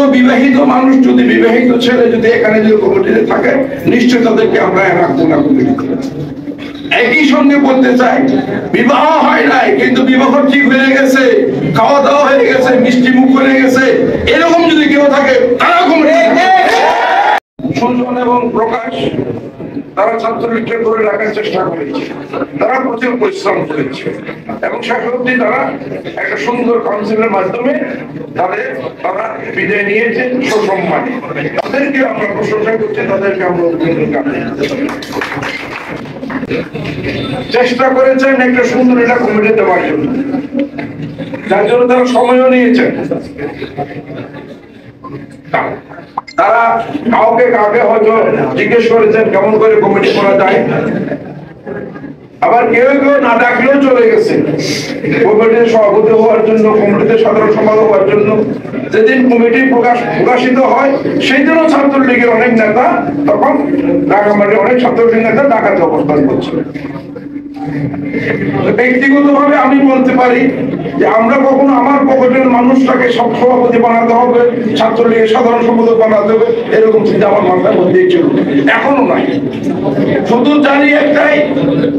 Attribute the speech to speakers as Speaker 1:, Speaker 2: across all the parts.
Speaker 1: কোনো বিবাহিত মানুষ যদি বিবাহিত ছেলে যদি এখানে যদি কমিটিতে থাকে নিশ্চয়ই তাদেরকে আমরা রাখবো না কমিটিতে। একই সঙ্গে বলতে চাই, বিবাহ হয় নাই কিন্তু বিবাহ ঠিক হয়ে গেছে, খাওয়া দাওয়া হয়ে গেছে, মিষ্টি মুখ হয়ে গেছে, এরকম যদি কেউ থাকে তারা কমিটি। সুজন এবং প্রকাশ তারা ছাত্রলীগকে ধরে রাখার চেষ্টা করেছে, তারা প্রচুর পরিশ্রম করেছে এবং শেষ অবধি তারা একটা সুন্দর কাউন্সিলের মাধ্যমে তারা বিদায় নিয়েছেন সসম্মানে। তাদেরকে আমরা প্রশংসা করছি, তাদেরকে আমরা চেষ্টা করেছেন একটা সুন্দর একটা কমিটি দেওয়ার জন্য, যার জন্য তারা সময়ও নিয়েছেন। তারা কাউকে হয়তো জিজ্ঞেস করেছেন কেমন করে কমিটি করা যায়, আবার কেউ না ডাকলেও চলে গেছে কমিটির সভাপতি হওয়ার জন্য, কমিটিতে সাধারণ সম্পাদক হওয়ার জন্য। যেদিন কমিটি প্রকাশিত হয় সেই দিনও ছাত্রলীগের অনেক নেতা তখন ঢাকা অনেক ছাত্রলীগ নেতা ঢাকাতে অবস্থান করছে। ব্যক্তিগতভাবে আমি বলতে পারি যে আমরা কখনো আমার পকেটের মানুষটাকে সব সভাপতি বানাতে হবে, ছাত্রলীগের সাধারণ সম্পাদক বানাতে হবে, এরকম চিন্তা আমার মাথার মধ্যেই ছিল, এখনো নাই। শুধু জানি একটাই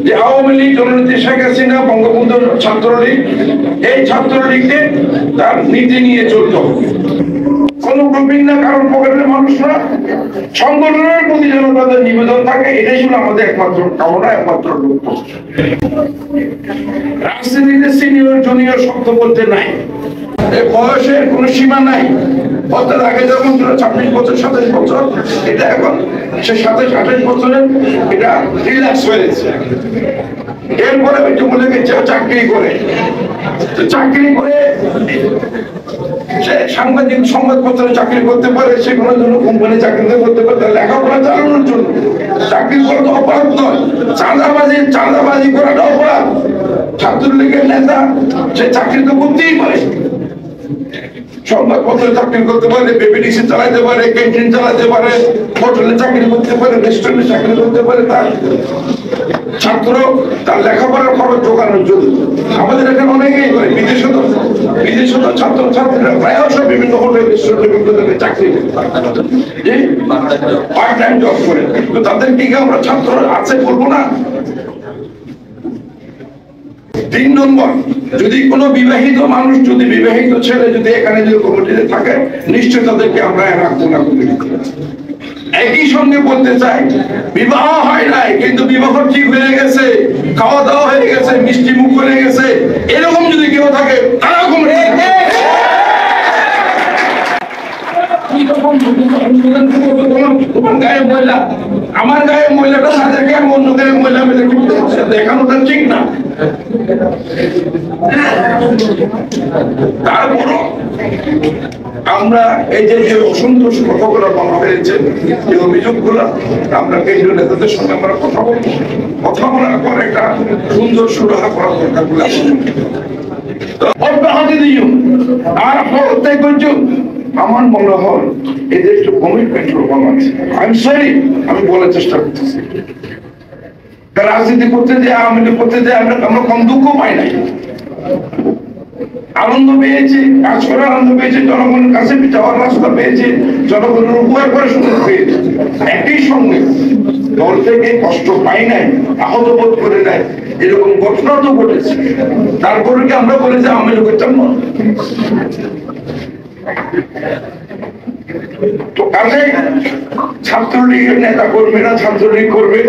Speaker 1: যে আওয়ামী লীগ, জননেত্রী শেখ হাসিনা, বঙ্গবন্ধু ছাত্রলীগ, এই ছাত্রলীগকে তার নীতি নিয়ে চলতে হবে। কোন গ্রুপিং না, কারণ পকেটের মানুষরা সংগঠনের প্রতি যেন তাদের নিবেদন থাকে, এটাই ছিল আমাদের একমাত্র কামনা, একমাত্র লক্ষ্য। রাজনীতিতে সিনিয়র জুনিয়র শব্দ বলতে নাই, বয়সের কোন সীমা নাই। অর্থাৎ আগে যখন 26 বছর 27 বছর, এটা এখন সে 27-28 বছরের এটা রিল্যাক্স হয়েছে। এরপরে একটু বলে গেছে চাকরি করে সে সাংবাদিক সংবাদপত্রে চাকরি করতে পারে, সে কোনো জন্য কোম্পানি চাকরি করতে পারে, লেখাপড়া চালানোর জন্য। চাকরি করা তো অপরাধ নয়, চাঁদাবাজি করাটা অপরাধ। ছাত্রলীগের নেতা সে চাকরি তো করতেই পারে, সংবাদপত্রে চাকরি করতে পারে, বিবিডিসি চালাতে পারে, ক্যান্টিন চালাতে পারে, হোটেলে চাকরি করতে পারে, রেস্টুরেন্টে চাকরি করতে পারে। তার ছাত্র তার লেখাপড়ার খরচ জোগানোর জন্য আমাদের এখানে অনেকেই করে, বিদেশে তো ছাত্রছাত্রীরা প্রায়শ বিভিন্ন হোটেল রেস্টুরেন্টে চাকরি পার্ট টাইম জব করে। তো তাদের কি আমরা ছাত্র আছে বলবো না? 3 নম্বর, যদি কোনো বিবাহিত মানুষ যদি বিবাহিত ছেলে যদি এখানে যদি কমিটিতে থাকে নিশ্চয়ই তাদেরকে আমরা রাখবো না কমিটিতে। একই সঙ্গে বলতে চাই, বিবাহ হয় নাই কিন্তু বিবাহ ঠিক হয়ে গেছে, খাওয়া দাওয়া হয়ে গেছে, মিষ্টি মুখ হয়ে গেছে, এরকম যদি কেউ থাকে তারা কমিটি। তোমার গায়ে ময়লা, আমার গায়ে ময়লাটা না দেখে আমি অন্য গায়ে ময়লা মেলে দেখানোটা ঠিক না। তারপরও আমরা এই যে অসন্তোষ কথাগুলো বলা হয়েছে, এই অভিযোগগুলো আমরা কেন্দ্রীয় নেতাদের সঙ্গে আমরা কথা বলার পর একটা সুন্দর সুরাহা করার দরকার বলে অব্যাহতি দিও। আর প্রত্যেক আমার মনে হয় এদের একটু কমিটমেন্ট কম আছে। আমি বলার চেষ্টা করতেছি, রাজনীতি করতে যে আওয়ামী লীগ করতে যে আমরা কম দুঃখ পাই নাই, আনন্দ পেয়েছি, কাজ করার আনন্দ পেয়েছি, জনগণের কাছে যাওয়ার রাস্তা পেয়েছি, জনগণের উপকার করে সুযোগ পেয়েছি। একই সঙ্গে দল থেকে কষ্ট পাই নাই, আহত বোধ করে নাই, এরকম ঘটনা তো ঘটেছে। তারপরে কি আমরা বলি যে আওয়ামী লীগের জন্য? তো কাজে ছাত্রলীগের নেতা কর্মীরা ছাত্রলীগ করবে,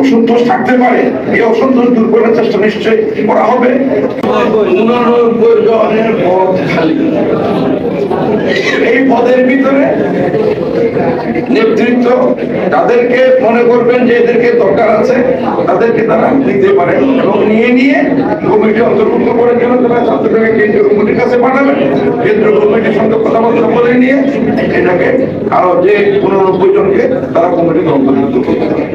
Speaker 1: অসন্তোষ থাকতে পারে, এই অসন্তোষ দূর করার চেষ্টা নিশ্চয়ই করা হবে। 89 জনের পদ খালি, এই পদের ভিতরে নেতৃত্ব তাদেরকে মনে করবেন যে এদেরকে দরকার আছে, তাদেরকে তারা নিতে পারেন এবং নিয়ে কমিটি অন্তর্ভুক্ত করার জন্য তারা ছাত্রলীগকে কেন্দ্রীয় কমিটির কাছে পাঠাবেন। কেন্দ্রীয় কমিটির সঙ্গে কথাবার্তা বলে নিয়ে এটাকে আরো যে 89 জনকে তারা কমিটিতে অন্তর্ভুক্ত করতে পারে।